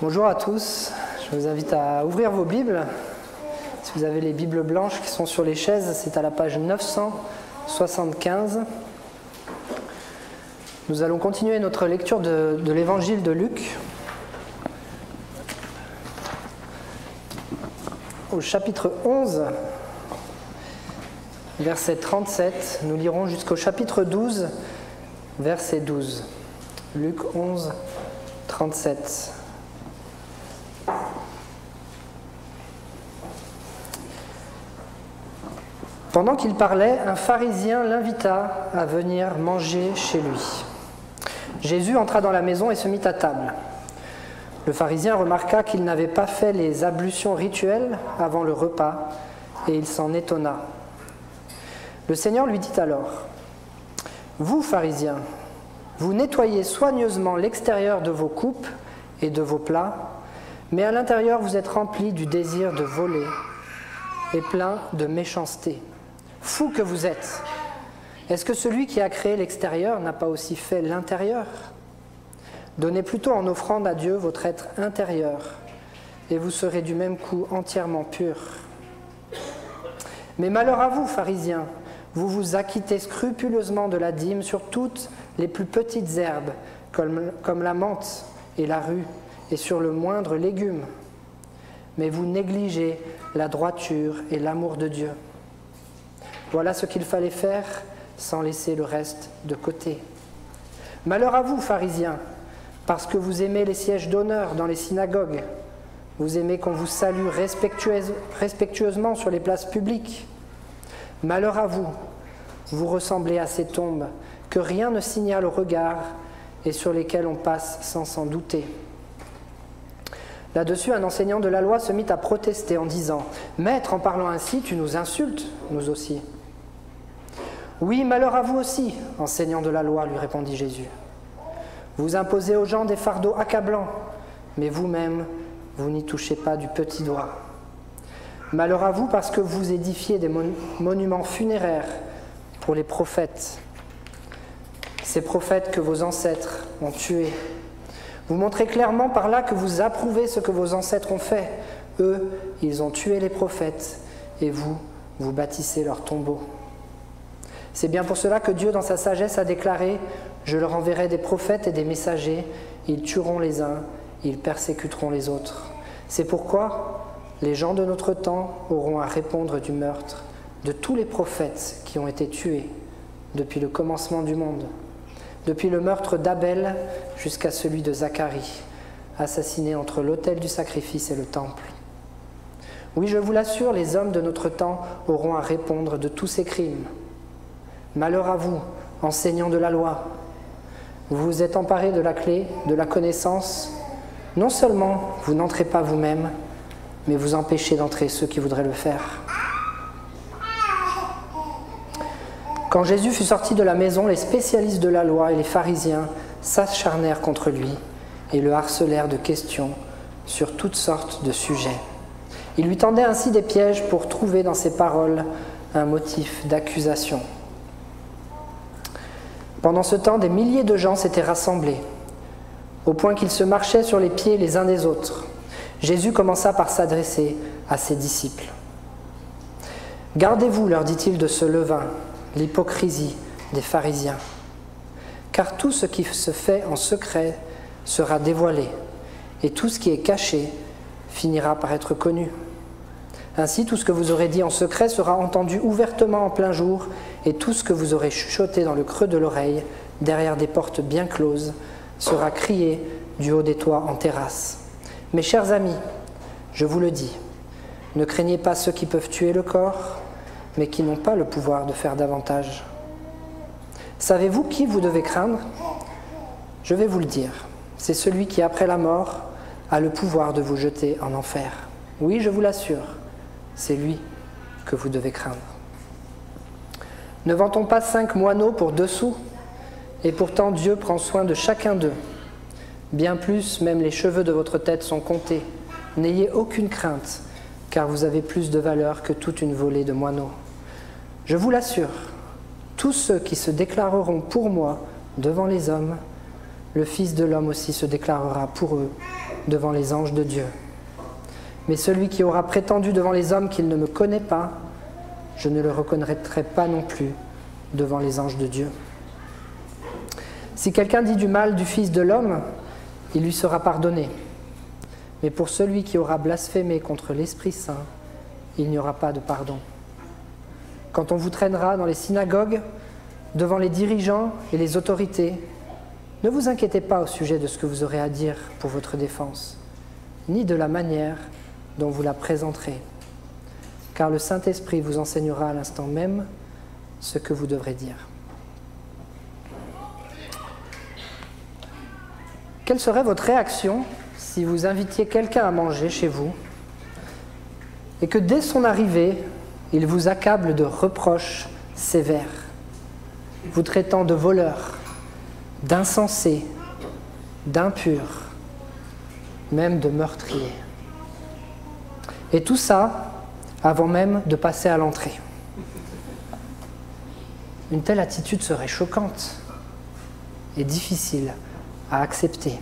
Bonjour à tous, je vous invite à ouvrir vos Bibles. Si vous avez les Bibles blanches qui sont sur les chaises, c'est à la page 975. Nous allons continuer notre lecture de l'évangile de Luc. Au chapitre 11, verset 37, nous lirons jusqu'au chapitre 12, verset 12. Luc 11, 37. Pendant qu'il parlait, un pharisien l'invita à venir manger chez lui. Jésus entra dans la maison et se mit à table. Le pharisien remarqua qu'il n'avait pas fait les ablutions rituelles avant le repas, et il s'en étonna. Le Seigneur lui dit alors : « Vous, pharisiens, vous nettoyez soigneusement l'extérieur de vos coupes et de vos plats, mais à l'intérieur vous êtes remplis du désir de voler et plein de méchanceté. Fous que vous êtes! Est-ce que celui qui a créé l'extérieur n'a pas aussi fait l'intérieur ? Donnez plutôt en offrande à Dieu votre être intérieur, et vous serez du même coup entièrement purs. Mais malheur à vous, pharisiens, vous vous acquittez scrupuleusement de la dîme sur toutes les plus petites herbes, comme la menthe et la rue, et sur le moindre légume. Mais vous négligez la droiture et l'amour de Dieu. Voilà ce qu'il fallait faire sans laisser le reste de côté. Malheur à vous, pharisiens, parce que vous aimez les sièges d'honneur dans les synagogues. Vous aimez qu'on vous salue respectueusement sur les places publiques. Malheur à vous, vous ressemblez à ces tombes que rien ne signale au regard et sur lesquelles on passe sans s'en douter. Là-dessus, un enseignant de la loi se mit à protester en disant : « Maître, en parlant ainsi, tu nous insultes, nous aussi. » « Oui, malheur à vous aussi, enseignant de la loi, lui répondit Jésus. Vous imposez aux gens des fardeaux accablants, mais vous-même, vous n'y touchez pas du petit doigt. Malheur à vous parce que vous édifiez des monuments funéraires pour les prophètes, ces prophètes que vos ancêtres ont tués. Vous montrez clairement par là que vous approuvez ce que vos ancêtres ont fait. Eux, ils ont tué les prophètes, et vous, vous bâtissez leurs tombeaux. C'est bien pour cela que Dieu, dans sa sagesse, a déclaré : « Je leur enverrai des prophètes et des messagers, ils tueront les uns, ils persécuteront les autres. » C'est pourquoi les gens de notre temps auront à répondre du meurtre de tous les prophètes qui ont été tués depuis le commencement du monde, depuis le meurtre d'Abel jusqu'à celui de Zacharie, assassiné entre l'autel du sacrifice et le temple. Oui, je vous l'assure, les hommes de notre temps auront à répondre de tous ces crimes. Malheur à vous, enseignants de la loi. Vous vous êtes emparés de la clé, de la connaissance. Non seulement vous n'entrez pas vous-même, mais vous empêchez d'entrer ceux qui voudraient le faire. Quand Jésus fut sorti de la maison, les spécialistes de la loi et les pharisiens s'acharnèrent contre lui et le harcelèrent de questions sur toutes sortes de sujets. Ils lui tendaient ainsi des pièges pour trouver dans ses paroles un motif d'accusation. Pendant ce temps, des milliers de gens s'étaient rassemblés, au point qu'ils se marchaient sur les pieds les uns des autres. Jésus commença par s'adresser à ses disciples. « Gardez-vous, leur dit-il, de ce levain, l'hypocrisie des pharisiens. Car tout ce qui se fait en secret sera dévoilé, et tout ce qui est caché finira par être connu. Ainsi, tout ce que vous aurez dit en secret sera entendu ouvertement en plein jour, et tout ce que vous aurez chuchoté dans le creux de l'oreille, derrière des portes bien closes, sera crié du haut des toits en terrasse. Mes chers amis, je vous le dis, ne craignez pas ceux qui peuvent tuer le corps, mais qui n'ont pas le pouvoir de faire davantage. Savez-vous qui vous devez craindre ? Je vais vous le dire, c'est celui qui, après la mort, a le pouvoir de vous jeter en enfer. Oui, je vous l'assure, c'est lui que vous devez craindre. Ne vend-on pas 5 moineaux pour 2 sous ? Et pourtant Dieu prend soin de chacun d'eux. Bien plus, même les cheveux de votre tête sont comptés. N'ayez aucune crainte, car vous avez plus de valeur que toute une volée de moineaux. Je vous l'assure, tous ceux qui se déclareront pour moi devant les hommes, le Fils de l'homme aussi se déclarera pour eux devant les anges de Dieu. Mais celui qui aura prétendu devant les hommes qu'il ne me connaît pas, je ne le reconnaîtrai pas non plus devant les anges de Dieu. Si quelqu'un dit du mal du Fils de l'homme, il lui sera pardonné. Mais pour celui qui aura blasphémé contre l'Esprit Saint, il n'y aura pas de pardon. Quand on vous traînera dans les synagogues, devant les dirigeants et les autorités, ne vous inquiétez pas au sujet de ce que vous aurez à dire pour votre défense, ni de la manière dont vous la présenterez, car le Saint-Esprit vous enseignera à l'instant même ce que vous devrez dire. Quelle serait votre réaction si vous invitiez quelqu'un à manger chez vous et que dès son arrivée, il vous accable de reproches sévères, vous traitant de voleur, d'insensé, d'impur, même de meurtrier. Et tout ça avant même de passer à l'entrée. Une telle attitude serait choquante et difficile à accepter.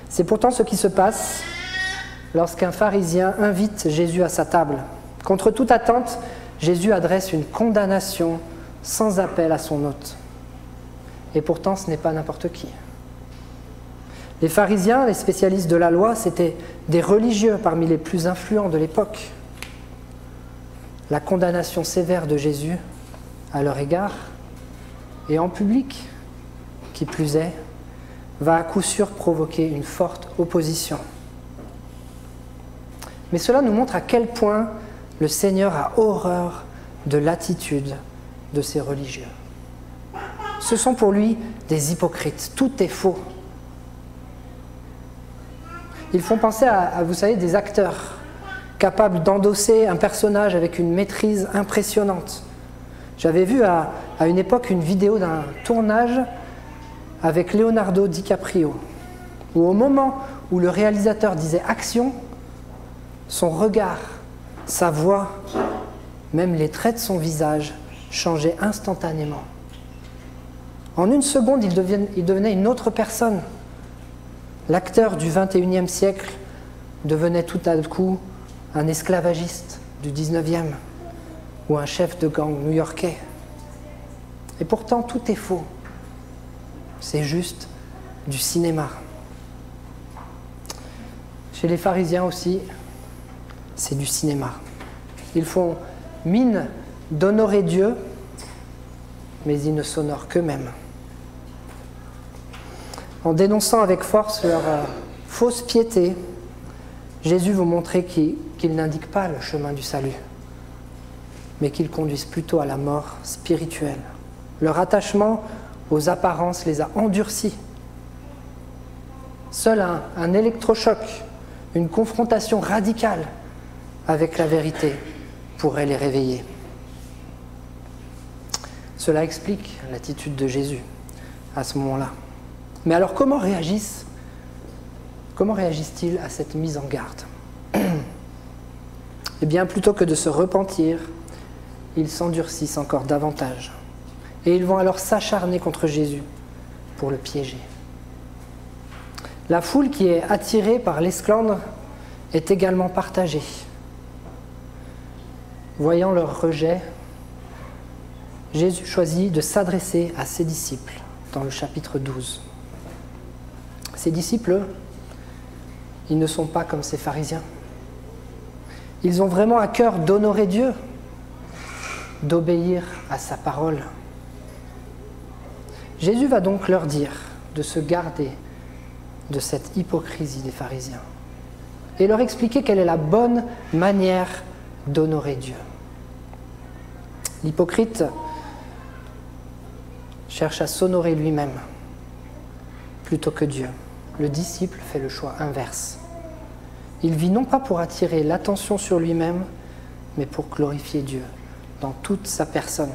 C'est pourtant ce qui se passe lorsqu'un pharisien invite Jésus à sa table. Contre toute attente, Jésus adresse une condamnation sans appel à son hôte. Et pourtant, ce n'est pas n'importe qui. Les pharisiens, les spécialistes de la loi, c'étaient des religieux parmi les plus influents de l'époque. La condamnation sévère de Jésus à leur égard, et en public, qui plus est, va à coup sûr provoquer une forte opposition. Mais cela nous montre à quel point le Seigneur a horreur de l'attitude de ces religieux. Ce sont pour lui des hypocrites, tout est faux. Ils font penser à, vous savez, des acteurs capables d'endosser un personnage avec une maîtrise impressionnante. J'avais vu à une époque une vidéo d'un tournage avec Leonardo DiCaprio, où au moment où le réalisateur disait « action », son regard, sa voix, même les traits de son visage changeaient instantanément. En une seconde, il devenait une autre personne. L'acteur du XXIe siècle devenait tout à coup un esclavagiste du XIXe ou un chef de gang new-yorkais. Et pourtant, tout est faux. C'est juste du cinéma. Chez les pharisiens aussi, c'est du cinéma. Ils font mine d'honorer Dieu, mais ils ne s'honorent qu'eux-mêmes. En dénonçant avec force leur fausse piété, Jésus veut montrer qu'ils n'indiquent pas le chemin du salut, mais qu'ils conduisent plutôt à la mort spirituelle. Leur attachement aux apparences les a endurcis. Seul un électrochoc, une confrontation radicale avec la vérité pourrait les réveiller. Cela explique l'attitude de Jésus à ce moment-là. Mais alors comment réagissent-ils à cette mise en garde? Eh bien, plutôt que de se repentir, ils s'endurcissent encore davantage. Et ils vont alors s'acharner contre Jésus pour le piéger. La foule qui est attirée par l'esclandre est également partagée. Voyant leur rejet, Jésus choisit de s'adresser à ses disciples dans le chapitre 12. Ces disciples, eux, ils ne sont pas comme ces pharisiens. Ils ont vraiment à cœur d'honorer Dieu, d'obéir à sa parole. Jésus va donc leur dire de se garder de cette hypocrisie des pharisiens et leur expliquer quelle est la bonne manière d'honorer Dieu. L'hypocrite cherche à s'honorer lui-même plutôt que Dieu. Le disciple fait le choix inverse. Il vit non pas pour attirer l'attention sur lui-même, mais pour glorifier Dieu dans toute sa personne.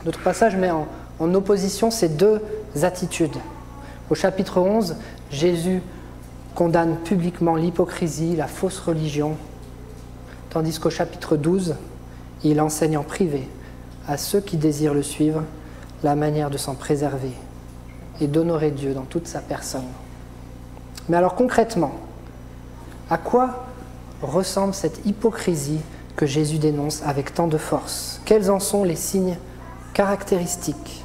Notre passage met en opposition ces deux attitudes. Au chapitre 11, Jésus condamne publiquement l'hypocrisie, la fausse religion, tandis qu'au chapitre 12, il enseigne en privé à ceux qui désirent le suivre la manière de s'en préserver et d'honorer Dieu dans toute sa personne. Mais alors concrètement, à quoi ressemble cette hypocrisie que Jésus dénonce avec tant de force? Quels en sont les signes caractéristiques?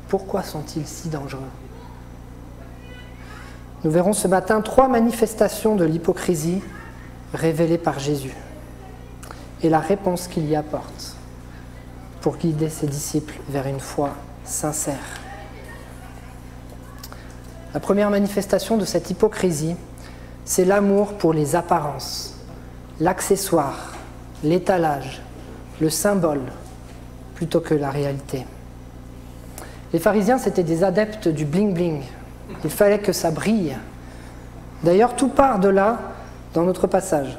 Pourquoi sont-ils si dangereux? Nous verrons ce matin 3 manifestations de l'hypocrisie révélées par Jésus et la réponse qu'il y apporte pour guider ses disciples vers une foi sincère. La première manifestation de cette hypocrisie, c'est l'amour pour les apparences, l'accessoire, l'étalage, le symbole, plutôt que la réalité. Les pharisiens, c'étaient des adeptes du bling-bling. Il fallait que ça brille. D'ailleurs, tout part de là dans notre passage.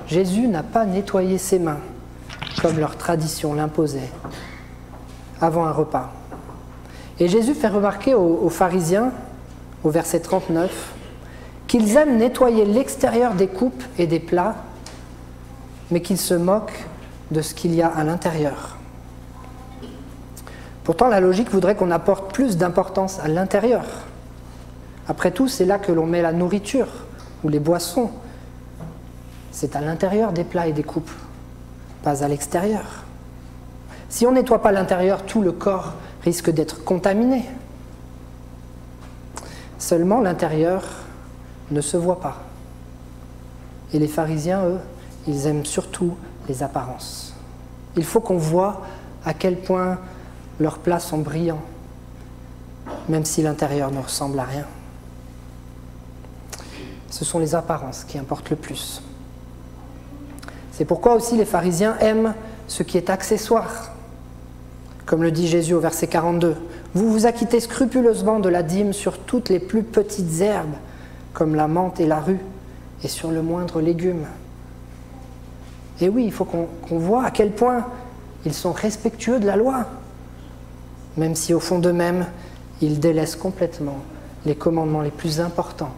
Jésus n'a pas nettoyé ses mains, comme leur tradition l'imposait, avant un repas. Et Jésus fait remarquer aux pharisiens, au verset 39, qu'ils aiment nettoyer l'extérieur des coupes et des plats, mais qu'ils se moquent de ce qu'il y a à l'intérieur. Pourtant, la logique voudrait qu'on apporte plus d'importance à l'intérieur. Après tout, c'est là que l'on met la nourriture ou les boissons. C'est à l'intérieur des plats et des coupes, pas à l'extérieur. Si on ne nettoie pas l'intérieur, tout le corps risque d'être contaminé. Seulement, l'intérieur ne se voit pas. Et les pharisiens, eux, ils aiment surtout les apparences. Il faut qu'on voie à quel point leurs plats sont brillants, même si l'intérieur ne ressemble à rien. Ce sont les apparences qui importent le plus. C'est pourquoi aussi les pharisiens aiment ce qui est accessoire. Comme le dit Jésus au verset 42, « Vous vous acquittez scrupuleusement de la dîme sur toutes les plus petites herbes, comme la menthe et la rue, et sur le moindre légume. » Et oui, il faut qu'on voit à quel point ils sont respectueux de la loi, même si au fond d'eux-mêmes, ils délaissent complètement les commandements les plus importants,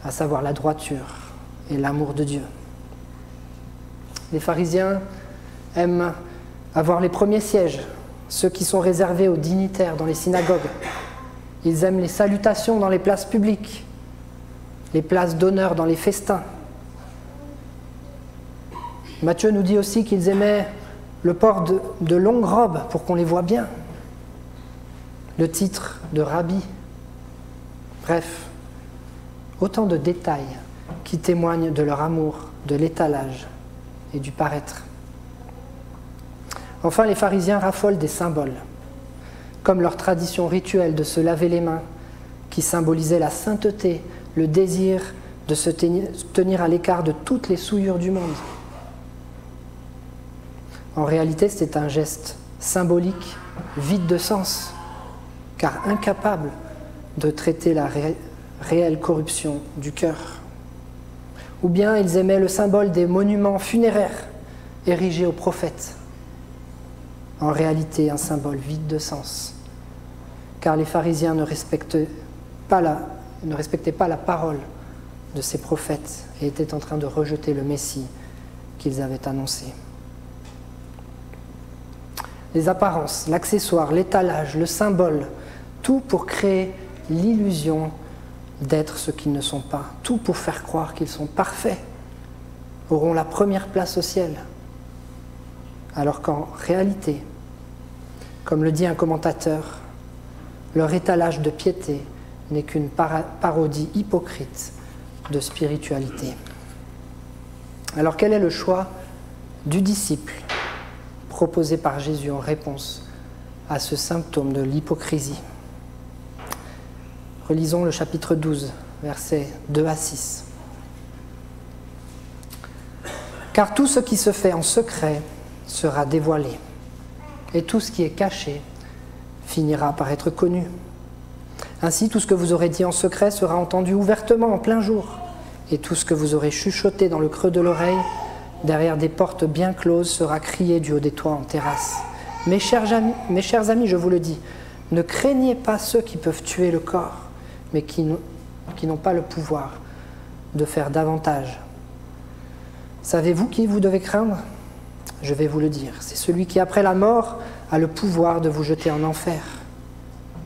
à savoir la droiture et l'amour de Dieu. Les pharisiens aiment avoir les premiers sièges, ceux qui sont réservés aux dignitaires dans les synagogues. Ils aiment les salutations dans les places publiques, les places d'honneur dans les festins. Matthieu nous dit aussi qu'ils aimaient le port de longues robes pour qu'on les voie bien, le titre de rabbi. Bref, autant de détails qui témoignent de leur amour, de l'étalage et du paraître. Enfin, les pharisiens raffolent des symboles, comme leur tradition rituelle de se laver les mains, qui symbolisait la sainteté, le désir de se tenir à l'écart de toutes les souillures du monde. En réalité, c'est un geste symbolique, vide de sens, car incapable de traiter la réelle corruption du cœur. Ou bien ils aimaient le symbole des monuments funéraires érigés aux prophètes. En réalité, un symbole vide de sens, car les pharisiens ne respectaient pas la parole de ces prophètes et étaient en train de rejeter le Messie qu'ils avaient annoncé. Les apparences, l'accessoire, l'étalage, le symbole, tout pour créer l'illusion d'être ce qu'ils ne sont pas, tout pour faire croire qu'ils sont parfaits, auront la première place au ciel, alors qu'en réalité, comme le dit un commentateur, leur étalage de piété n'est qu'une parodie hypocrite de spiritualité. Alors quel est le choix du disciple proposé par Jésus en réponse à ce symptôme de l'hypocrisie? Relisons le chapitre 12, versets 2 à 6. « Car tout ce qui se fait en secret sera dévoilé, et tout ce qui est caché finira par être connu. Ainsi, tout ce que vous aurez dit en secret sera entendu ouvertement en plein jour, et tout ce que vous aurez chuchoté dans le creux de l'oreille, derrière des portes bien closes, sera crié du haut des toits en terrasse. Mes chers amis, je vous le dis, ne craignez pas ceux qui peuvent tuer le corps, mais qui n'ont pas le pouvoir de faire davantage. Savez-vous qui vous devez craindre ? Je vais vous le dire, c'est celui qui, après la mort, a le pouvoir de vous jeter en enfer.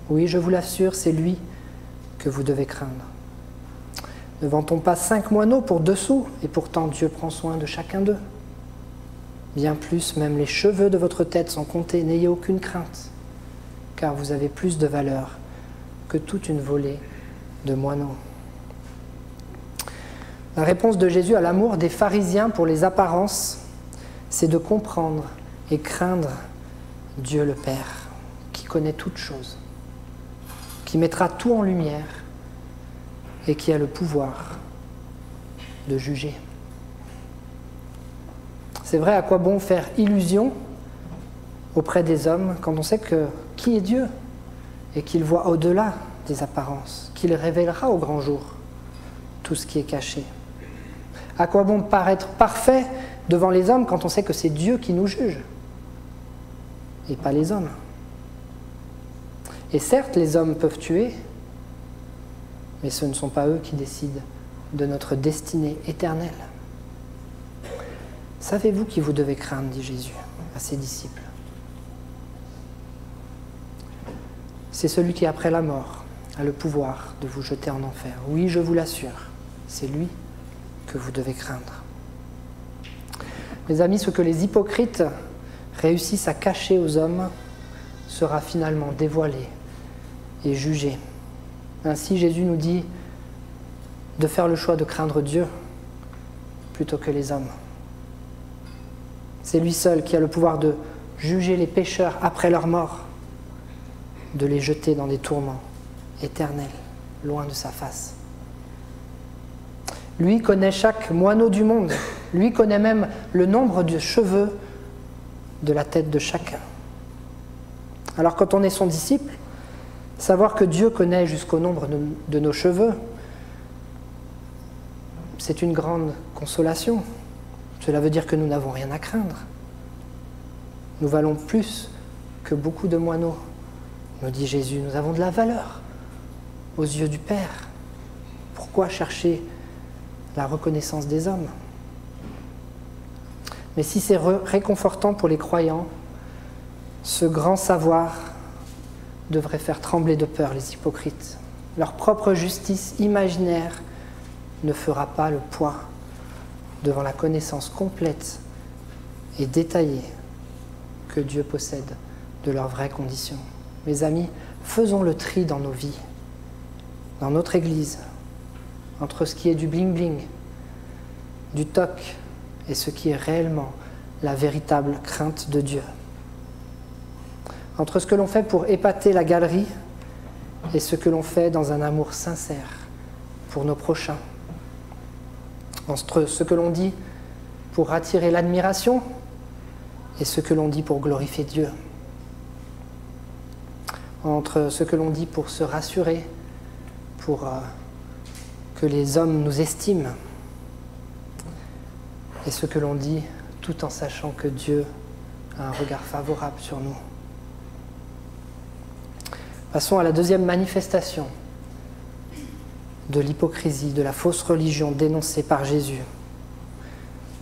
Oui, je vous l'assure, c'est lui que vous devez craindre. Ne vend-on pas 5 moineaux pour 2 sous, et pourtant Dieu prend soin de chacun d'eux? Bien plus, même les cheveux de votre tête sont comptés, n'ayez aucune crainte, car vous avez plus de valeur que toute une volée de moineaux. La réponse de Jésus à l'amour des pharisiens pour les apparences, c'est de comprendre et craindre Dieu le Père, qui connaît toutes choses, qui mettra tout en lumière et qui a le pouvoir de juger. C'est vrai, à quoi bon faire illusion auprès des hommes quand on sait que qui est Dieu et qu'il voit au-delà des apparences, qu'il révélera au grand jour tout ce qui est caché. À quoi bon paraître parfait devant les hommes quand on sait que c'est Dieu qui nous juge et pas les hommes? Et certes, les hommes peuvent tuer, mais ce ne sont pas eux qui décident de notre destinée éternelle. Savez-vous qui vous devez craindre, dit Jésus à ses disciples. C'est celui qui, après la mort, a le pouvoir de vous jeter en enfer. Oui, je vous l'assure, c'est lui que vous devez craindre. Mes amis, ce que les hypocrites réussissent à cacher aux hommes sera finalement dévoilé et jugé. Ainsi, Jésus nous dit de faire le choix de craindre Dieu plutôt que les hommes. C'est lui seul qui a le pouvoir de juger les pécheurs après leur mort, de les jeter dans des tourments éternels, loin de sa face. Lui connaît chaque moineau du monde, lui connaît même le nombre de cheveux de la tête de chacun. Alors quand on est son disciple, savoir que Dieu connaît jusqu'au nombre de nos cheveux, c'est une grande consolation. Cela veut dire que nous n'avons rien à craindre. Nous valons plus que beaucoup de moineaux, nous dit Jésus. Nous avons de la valeur aux yeux du Père. Pourquoi chercher la reconnaissance des hommes? Mais si c'est réconfortant pour les croyants, ce grand savoir devrait faire trembler de peur les hypocrites. Leur propre justice imaginaire ne fera pas le poids devant la connaissance complète et détaillée que Dieu possède de leurs vraies conditions. Mes amis, faisons le tri dans nos vies, dans notre Église, entre ce qui est du bling-bling, du toc, et ce qui est réellement la véritable crainte de Dieu. Entre ce que l'on fait pour épater la galerie et ce que l'on fait dans un amour sincère pour nos prochains. Entre ce que l'on dit pour attirer l'admiration et ce que l'on dit pour glorifier Dieu. Entre ce que l'on dit pour se rassurer, pour que les hommes nous estiment, et ce que l'on dit tout en sachant que Dieu a un regard favorable sur nous. Passons à la deuxième manifestation de l'hypocrisie, de la fausse religion dénoncée par Jésus.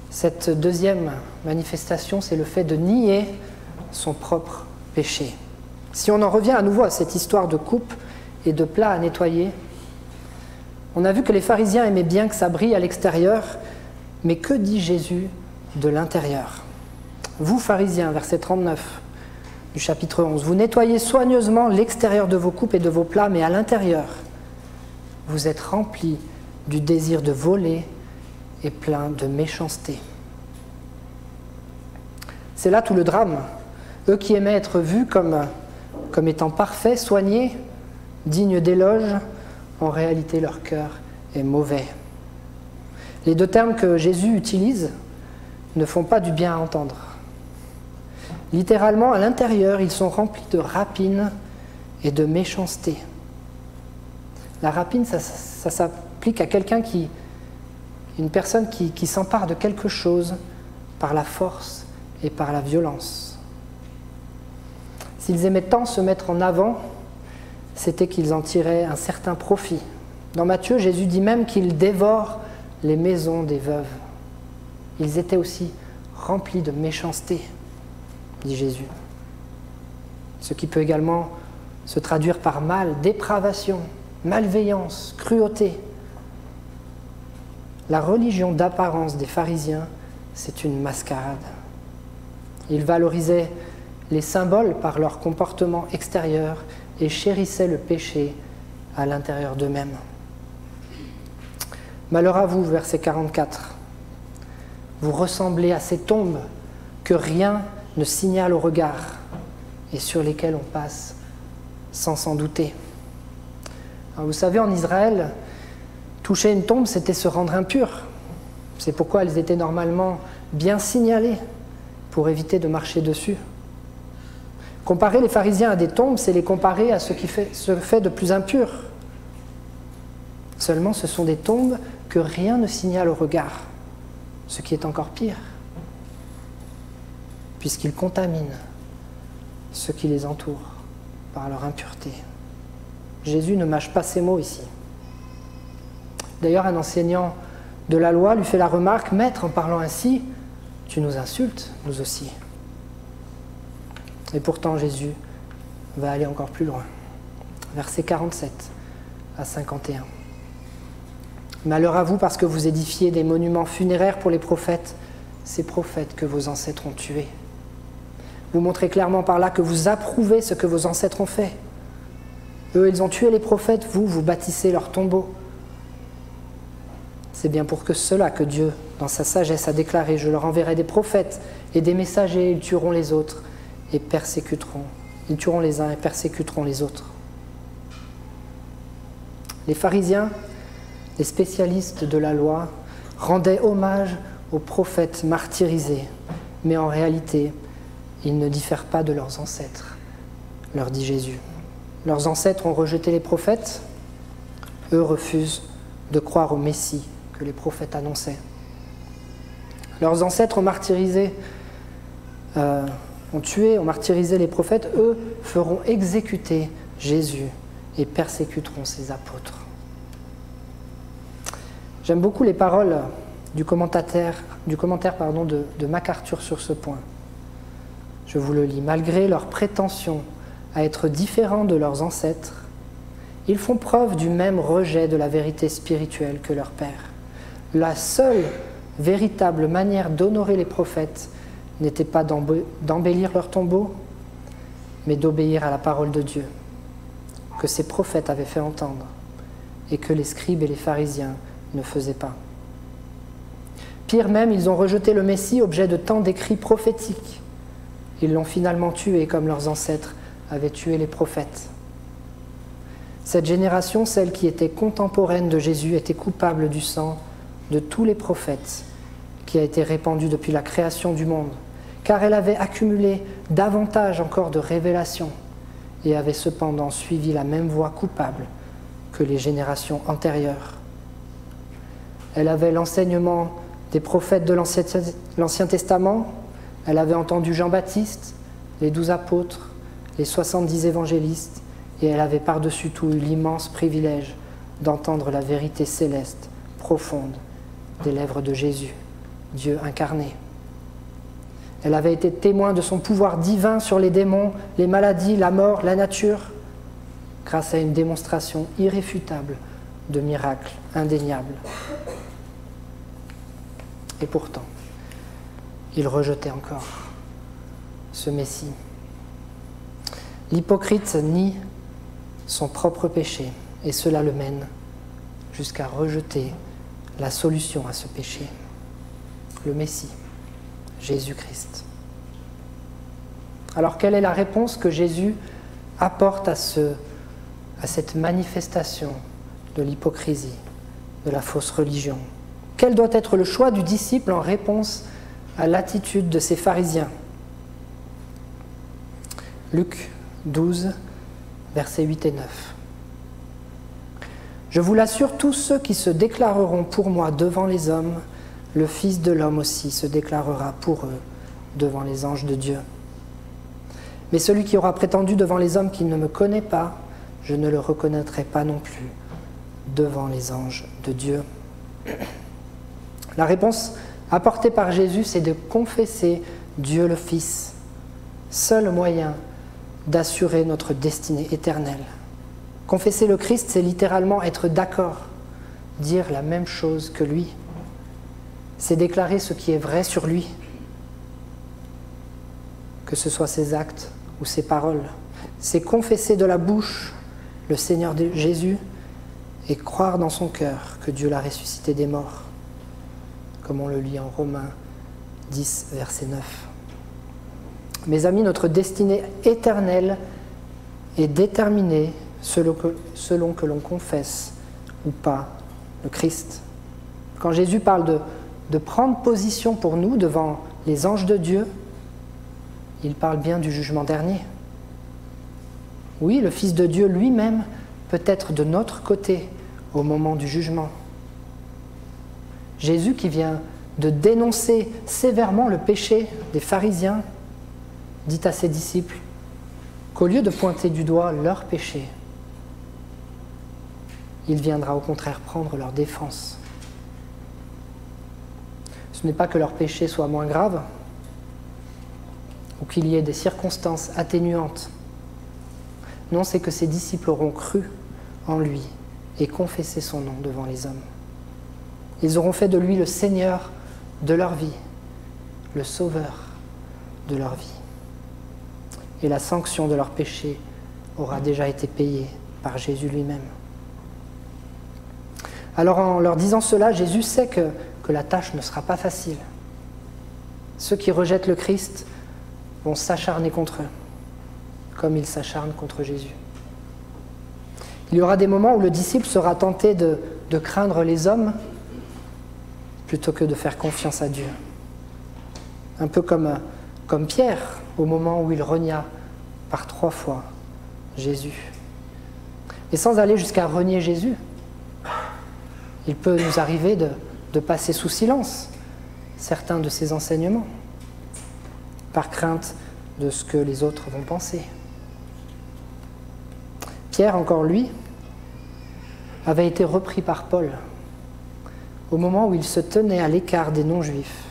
Cette deuxième manifestation, c'est le fait de nier son propre péché. Si on en revient à nouveau à cette histoire de coupe et de plats à nettoyer, on a vu que les pharisiens aimaient bien que ça brille à l'extérieur, mais que dit Jésus de l'intérieur? Vous, pharisiens, verset 39 du chapitre 11, vous nettoyez soigneusement l'extérieur de vos coupes et de vos plats, mais à l'intérieur, vous êtes remplis du désir de voler et plein de méchanceté. C'est là tout le drame. Eux qui aimaient être vus comme étant parfaits, soignés, dignes d'éloges, en réalité leur cœur est mauvais. Les deux termes que Jésus utilise ne font pas du bien à entendre. Littéralement, à l'intérieur, ils sont remplis de rapine et de méchanceté. La rapine, ça s'applique à une personne qui s'empare de quelque chose par la force et par la violence. S'ils aimaient tant se mettre en avant, c'était qu'ils en tiraient un certain profit. Dans Matthieu, Jésus dit même qu'ils dévorent les maisons des veuves. Ils étaient aussi remplis de méchanceté, dit Jésus. Ce qui peut également se traduire par mal, dépravation, malveillance, cruauté. La religion d'apparence des pharisiens, c'est une mascarade. Ils valorisaient les symboles par leur comportement extérieur et chérissaient le péché à l'intérieur d'eux-mêmes. Malheur à vous, verset 44. Vous ressemblez à ces tombes que rien ne signale au regard et sur lesquelles on passe sans s'en douter. Alors vous savez, en Israël, toucher une tombe, c'était se rendre impur. C'est pourquoi elles étaient normalement bien signalées pour éviter de marcher dessus. Comparer les pharisiens à des tombes, c'est les comparer à ce qui se fait de plus impur. Seulement, ce sont des tombes que rien ne signale au regard, ce qui est encore pire, puisqu'ils contaminent ceux qui les entourent par leur impureté. Jésus ne mâche pas ses mots ici. D'ailleurs, un enseignant de la loi lui fait la remarque « Maître, en parlant ainsi, tu nous insultes, nous aussi. » Et pourtant, Jésus va aller encore plus loin. Versets 47 à 51. « Malheur à vous parce que vous édifiez des monuments funéraires pour les prophètes, ces prophètes que vos ancêtres ont tués. Vous montrez clairement par là que vous approuvez ce que vos ancêtres ont fait. Eux, ils ont tué les prophètes, vous bâtissez leur tombeau. C'est bien pour cela que Dieu, dans sa sagesse, a déclaré « Je leur enverrai des prophètes et des messagers, ils tueront les autres et persécuteront. Ils tueront les uns et persécuteront les autres. » Les pharisiens, les spécialistes de la loi, rendaient hommage aux prophètes martyrisés, mais en réalité, ils ne diffèrent pas de leurs ancêtres, leur dit Jésus. Leurs ancêtres ont rejeté les prophètes, eux refusent de croire au Messie que les prophètes annonçaient. Leurs ancêtres ont martyrisé, ont martyrisé les prophètes, eux feront exécuter Jésus et persécuteront ses apôtres. J'aime beaucoup les paroles du commentaire de MacArthur sur ce point. Je vous le lis. Malgré leur prétention à être différents de leurs ancêtres, ils font preuve du même rejet de la vérité spirituelle que leur père. La seule véritable manière d'honorer les prophètes n'était pas d'embellir leur tombeau, mais d'obéir à la parole de Dieu, que ces prophètes avaient fait entendre, et que les scribes et les pharisiens ne faisaient pas. Pire même, ils ont rejeté le Messie, objet de tant d'écrits prophétiques. Ils l'ont finalement tué comme leurs ancêtres avaient tué les prophètes. Cette génération, celle qui était contemporaine de Jésus, était coupable du sang de tous les prophètes qui a été répandu depuis la création du monde, car elle avait accumulé davantage encore de révélations et avait cependant suivi la même voie coupable que les générations antérieures. Elle avait l'enseignement des prophètes de l'Ancien Testament, elle avait entendu Jean-Baptiste, les 12 apôtres, les 70 évangélistes, et elle avait par-dessus tout eu l'immense privilège d'entendre la vérité céleste, profonde, des lèvres de Jésus, Dieu incarné. Elle avait été témoin de son pouvoir divin sur les démons, les maladies, la mort, la nature, grâce à une démonstration irréfutable de miracles indéniables. Et pourtant, il rejetait encore ce Messie. L'hypocrite nie son propre péché et cela le mène jusqu'à rejeter la solution à ce péché, le Messie, Jésus-Christ. Alors quelle est la réponse que Jésus apporte à cette manifestation de l'hypocrisie, de la fausse religion? Quel doit être le choix du disciple en réponse à l'attitude de ces pharisiens? Luc 12, versets 8 et 9. Je vous l'assure, tous ceux qui se déclareront pour moi devant les hommes, le Fils de l'homme aussi se déclarera pour eux devant les anges de Dieu. Mais celui qui aura prétendu devant les hommes qu'il ne me connaît pas, je ne le reconnaîtrai pas non plus devant les anges de Dieu. La réponse apportée par Jésus, c'est de confesser Dieu le Fils, seul moyen d'assurer notre destinée éternelle. Confesser le Christ, c'est littéralement être d'accord, dire la même chose que lui. C'est déclarer ce qui est vrai sur lui, que ce soit ses actes ou ses paroles. C'est confesser de la bouche le Seigneur Jésus et croire dans son cœur que Dieu l'a ressuscité des morts, comme on le lit en Romains 10, verset 9. Mes amis, notre destinée éternelle est déterminée selon que l'on confesse ou pas le Christ. Quand Jésus parle de prendre position pour nous devant les anges de Dieu, il parle bien du jugement dernier. Oui, le Fils de Dieu lui-même peut être de notre côté au moment du jugement. Jésus qui vient de dénoncer sévèrement le péché des pharisiens, dit à ses disciples qu'au lieu de pointer du doigt leur péché, il viendra au contraire prendre leur défense. Ce n'est pas que leur péché soit moins grave ou qu'il y ait des circonstances atténuantes. Non, c'est que ses disciples auront cru en lui et confessé son nom devant les hommes. Ils auront fait de lui le Seigneur de leur vie, le Sauveur de leur vie. Et la sanction de leur péché aura déjà été payée par Jésus lui-même. Alors en leur disant cela, Jésus sait que la tâche ne sera pas facile. Ceux qui rejettent le Christ vont s'acharner contre eux, comme ils s'acharnent contre Jésus. Il y aura des moments où le disciple sera tenté de craindre les hommes plutôt que de faire confiance à Dieu. Un peu comme Pierre, au moment où il renia par 3 fois Jésus. Et sans aller jusqu'à renier Jésus, il peut nous arriver de passer sous silence certains de ses enseignements, par crainte de ce que les autres vont penser. Pierre, encore lui, avait été repris par Paul au moment où il se tenait à l'écart des non-juifs,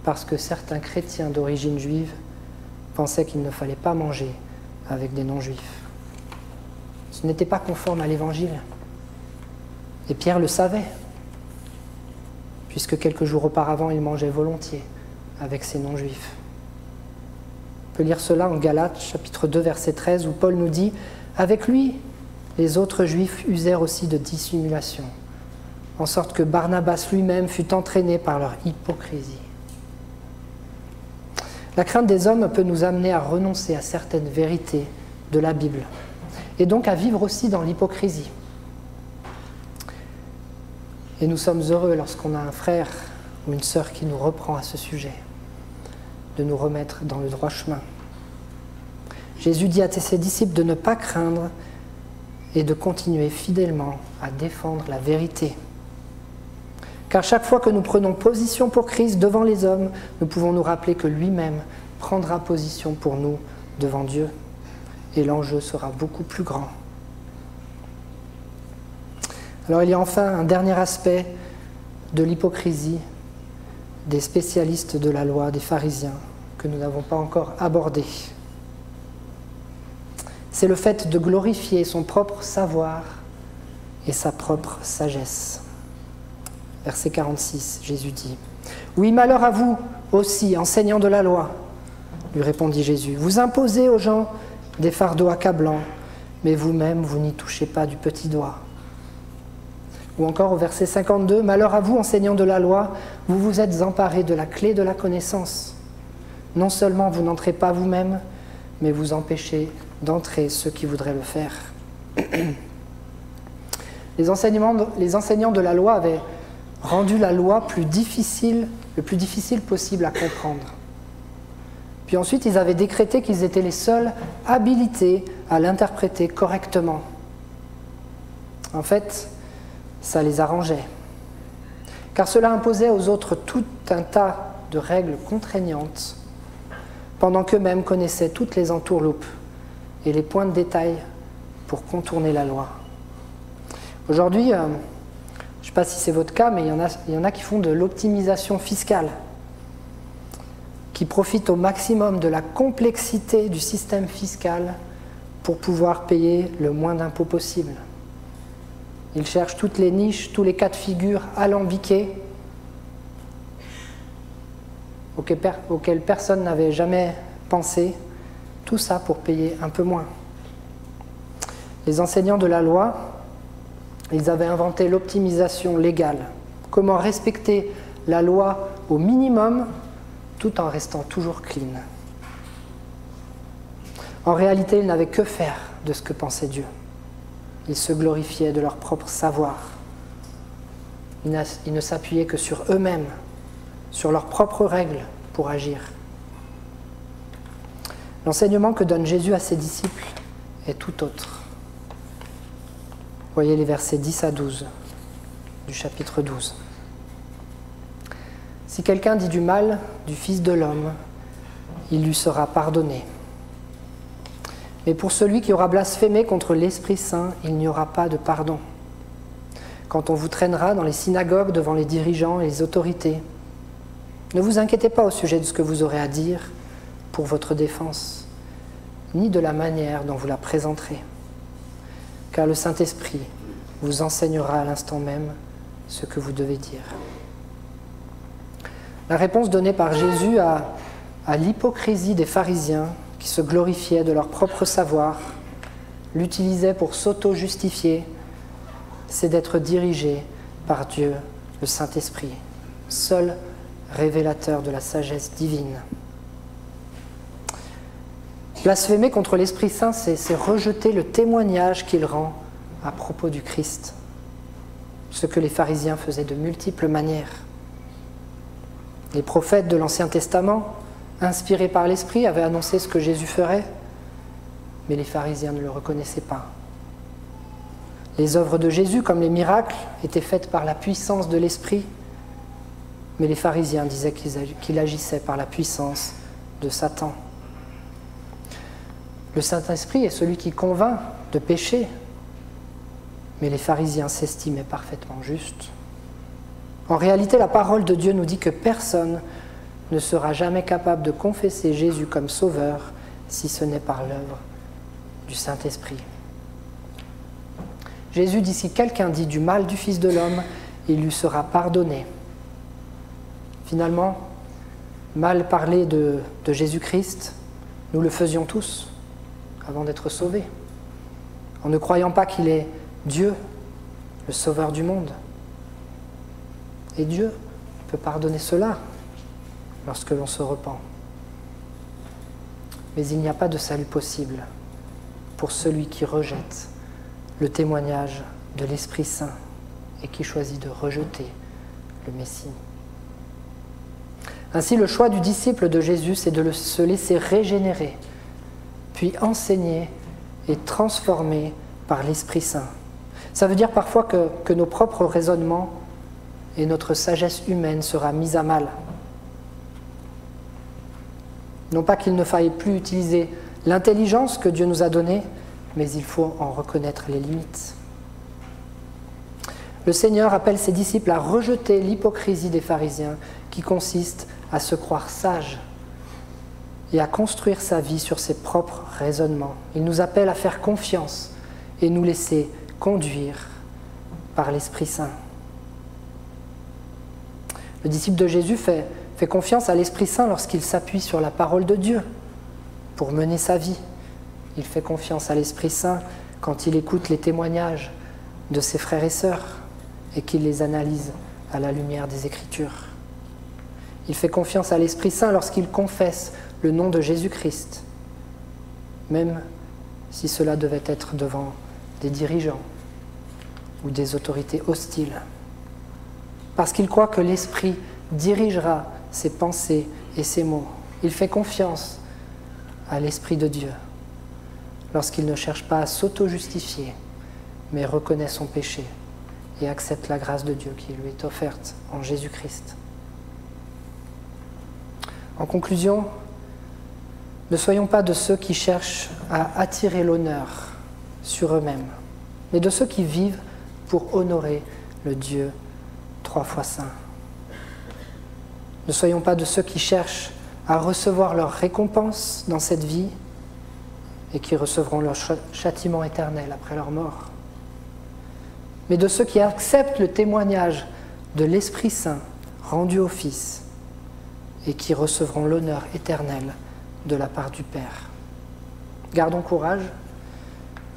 parce que certains chrétiens d'origine juive pensaient qu'il ne fallait pas manger avec des non-juifs. Ce n'était pas conforme à l'Évangile. Et Pierre le savait, puisque quelques jours auparavant, il mangeait volontiers avec ces non-juifs. On peut lire cela en Galates, chapitre 2, verset 13, où Paul nous dit « Avec lui, les autres juifs usèrent aussi de dissimulation, en sorte que Barnabas lui-même fut entraîné par leur hypocrisie. » La crainte des hommes peut nous amener à renoncer à certaines vérités de la Bible, et donc à vivre aussi dans l'hypocrisie. Et nous sommes heureux lorsqu'on a un frère ou une sœur qui nous reprend à ce sujet, de nous remettre dans le droit chemin. Jésus dit à ses disciples de ne pas craindre et de continuer fidèlement à défendre la vérité. Car chaque fois que nous prenons position pour Christ devant les hommes, nous pouvons nous rappeler que lui-même prendra position pour nous devant Dieu. Et l'enjeu sera beaucoup plus grand. Alors il y a enfin un dernier aspect de l'hypocrisie des spécialistes de la loi, des pharisiens, que nous n'avons pas encore abordé. C'est le fait de glorifier son propre savoir et sa propre sagesse. Verset 46, Jésus dit « Oui, malheur à vous aussi, enseignants de la loi, lui répondit Jésus. Vous imposez aux gens des fardeaux accablants, mais vous-même, vous n'y touchez pas du petit doigt. » Ou encore au verset 52, « Malheur à vous, enseignants de la loi, vous vous êtes emparés de la clé de la connaissance. Non seulement vous n'entrez pas vous-même, mais vous empêchez d'entrer ceux qui voudraient le faire. » Les enseignants de la loi avaient rendu la loi le plus difficile possible à comprendre. Puis ensuite, ils avaient décrété qu'ils étaient les seuls habilités à l'interpréter correctement. En fait, ça les arrangeait, car cela imposait aux autres tout un tas de règles contraignantes, pendant qu'eux-mêmes connaissaient toutes les entourloupes et les points de détail pour contourner la loi. Aujourd'hui, je ne sais pas si c'est votre cas, mais il y en a qui font de l'optimisation fiscale. qui profitent au maximum de la complexité du système fiscal pour pouvoir payer le moins d'impôts possible. Ils cherchent toutes les niches, tous les cas de figure alambiqués auxquels personne n'avait jamais pensé, tout ça pour payer un peu moins. Les enseignants de la loi, ils avaient inventé l'optimisation légale. Comment respecter la loi au minimum tout en restant toujours clean. En réalité, ils n'avaient que faire de ce que pensait Dieu. Ils se glorifiaient de leur propre savoir. Ils ne s'appuyaient que sur eux-mêmes, sur leurs propres règles pour agir. L'enseignement que donne Jésus à ses disciples est tout autre. Voyez les versets 10 à 12 du chapitre 12. Si quelqu'un dit du mal du Fils de l'homme, il lui sera pardonné. Mais pour celui qui aura blasphémé contre l'Esprit Saint, il n'y aura pas de pardon. Quand on vous traînera dans les synagogues devant les dirigeants et les autorités, ne vous inquiétez pas au sujet de ce que vous aurez à dire pour votre défense, ni de la manière dont vous la présenterez. Car le Saint-Esprit vous enseignera à l'instant même ce que vous devez dire. La réponse donnée par Jésus à l'hypocrisie des pharisiens qui se glorifiaient de leur propre savoir, l'utilisaient pour s'auto-justifier, c'est d'être dirigé par Dieu, le Saint-Esprit, seul révélateur de la sagesse divine. Blasphémer contre l'Esprit Saint, c'est rejeter le témoignage qu'il rend à propos du Christ, ce que les pharisiens faisaient de multiples manières. Les prophètes de l'Ancien Testament, inspirés par l'Esprit, avaient annoncé ce que Jésus ferait, mais les pharisiens ne le reconnaissaient pas. Les œuvres de Jésus, comme les miracles, étaient faites par la puissance de l'Esprit, mais les pharisiens disaient qu'il agissait par la puissance de Satan. Le Saint-Esprit est celui qui convainc de péché, mais les pharisiens s'estimaient parfaitement justes. En réalité, la parole de Dieu nous dit que personne ne sera jamais capable de confesser Jésus comme sauveur si ce n'est par l'œuvre du Saint-Esprit. Jésus dit, si quelqu'un dit du mal du Fils de l'homme, il lui sera pardonné. Finalement, mal parler de Jésus-Christ, nous le faisions tous avant d'être sauvés, en ne croyant pas qu'il est Dieu, le Sauveur du monde. Et Dieu peut pardonner cela lorsque l'on se repent. Mais il n'y a pas de salut possible pour celui qui rejette le témoignage de l'Esprit Saint et qui choisit de rejeter le Messie. Ainsi, le choix du disciple de Jésus, c'est de se laisser régénérer, puis enseigner et transformer par l'Esprit Saint. Ça veut dire parfois que nos propres raisonnements et notre sagesse humaine sera mise à mal. Non pas qu'il ne faille plus utiliser l'intelligence que Dieu nous a donnée, mais il faut en reconnaître les limites. Le Seigneur appelle ses disciples à rejeter l'hypocrisie des pharisiens qui consiste à se croire sage et à construire sa vie sur ses propres raisonnements. Il nous appelle à faire confiance et nous laisser conduire par l'Esprit Saint. Le disciple de Jésus fait confiance à l'Esprit Saint lorsqu'il s'appuie sur la parole de Dieu pour mener sa vie. Il fait confiance à l'Esprit Saint quand il écoute les témoignages de ses frères et sœurs et qu'il les analyse à la lumière des Écritures. Il fait confiance à l'Esprit Saint lorsqu'il confesse le nom de Jésus-Christ, même si cela devait être devant des dirigeants ou des autorités hostiles. Parce qu'il croit que l'Esprit dirigera ses pensées et ses mots. Il fait confiance à l'Esprit de Dieu lorsqu'il ne cherche pas à s'auto-justifier, mais reconnaît son péché et accepte la grâce de Dieu qui lui est offerte en Jésus-Christ. En conclusion, ne soyons pas de ceux qui cherchent à attirer l'honneur sur eux-mêmes, mais de ceux qui vivent pour honorer le Dieu 3 fois saint. Ne soyons pas de ceux qui cherchent à recevoir leur récompense dans cette vie et qui recevront leur châtiment éternel après leur mort, mais de ceux qui acceptent le témoignage de l'Esprit Saint rendu au Fils et qui recevront l'honneur éternel de la part du Père. Gardons courage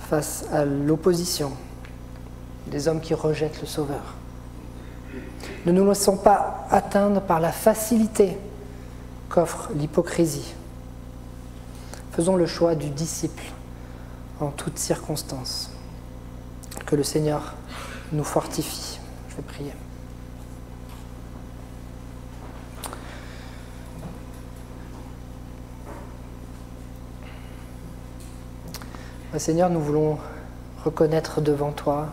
face à l'opposition des hommes qui rejettent le Sauveur. Ne nous laissons pas atteindre par la facilité qu'offre l'hypocrisie. Faisons le choix du disciple en toutes circonstances. Que le Seigneur nous fortifie. Je vais prier. Seigneur, nous voulons reconnaître devant toi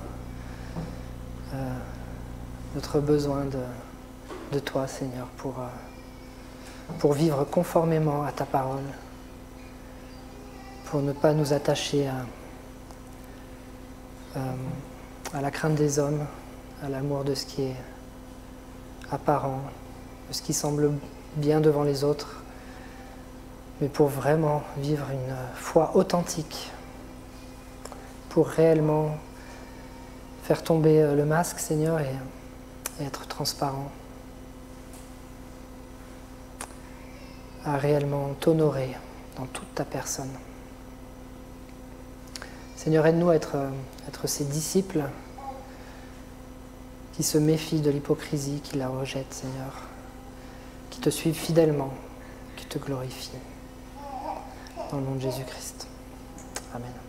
notre besoin de toi, Seigneur, pour vivre conformément à ta parole, pour ne pas nous attacher à la crainte des hommes, à l'amour de ce qui est apparent, de ce qui semble bien devant les autres, mais pour vraiment vivre une foi authentique, pour réellement faire tomber le masque, Seigneur, et être transparent, à réellement t'honorer dans toute ta personne. Seigneur, aide-nous à être ces disciples qui se méfient de l'hypocrisie, qui la rejettent, Seigneur, qui te suivent fidèlement, qui te glorifient. Dans le nom de Jésus-Christ. Amen.